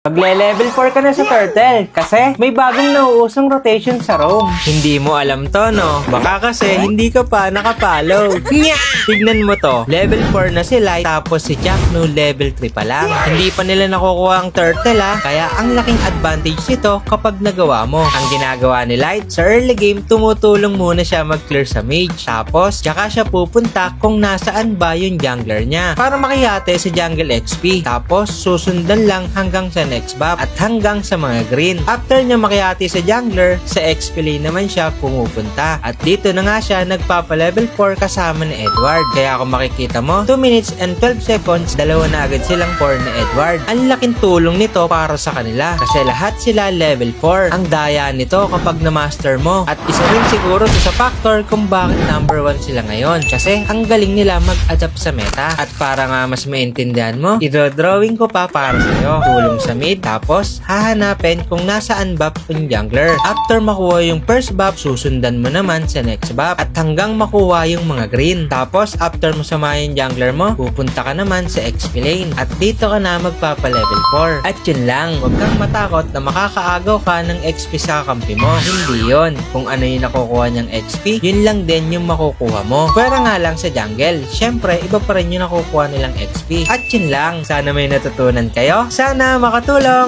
Magle-level 4 ka na sa turtle kasi may bagong nauusong rotation sa roam. Hindi mo alam to, no? Baka kasi hindi ka pa nakapollow. Tignan mo to. Level 4 na si Light tapos si Jack no level 3 pa lang. Hindi pa nila nakukuha ang turtle kaya ang laking advantage nito kapag nagawa mo. Ang ginagawa ni Light sa early game, tumutulong muna siya mag-clear sa mage. Tapos, tsaka siya pupunta kung nasaan ba yung jungler niya para makihate sa jungle XP. Tapos, susundan lang hanggang sa next buff at hanggang sa mga green. After niya makihati sa jungler, sa XP lane naman siya pumupunta. At dito na nga siya nagpapa-level 4 kasama ni Edward. Kaya kung makikita mo, 2 minutes and 12 seconds, dalawa na agad silang 4 na Edward. Ang laking tulong nito para sa kanila kasi lahat sila level 4. Ang daya nito kapag na-master mo. At isa rin siguro sa factor kung bakit number 1 sila ngayon. Kasi ang galing nila mag-adapt sa meta. At para nga mas maintindihan mo, i-drawing ko pa para sa'yo. Tulong sa mid, tapos hahanapin kung nasaan buff yung jungler. After makuha yung first buff, susundan mo naman sa next buff at hanggang makuha yung mga green. Tapos after mo samahin yung jungler mo, pupunta ka naman sa XP lane at dito ka na magpapa-level 4. At yun lang, huwag kang matakot na makakaagaw ka ng XP sa kakampi mo. Hindi yun. Kung ano yung nakukuha niyang XP, yun lang din yung makukuha mo. Pwera nga lang sa jungle. Syempre, iba pa rin yung nakukuha nilang XP. At yun lang. Sana may natutunan kayo. Sana makatulong.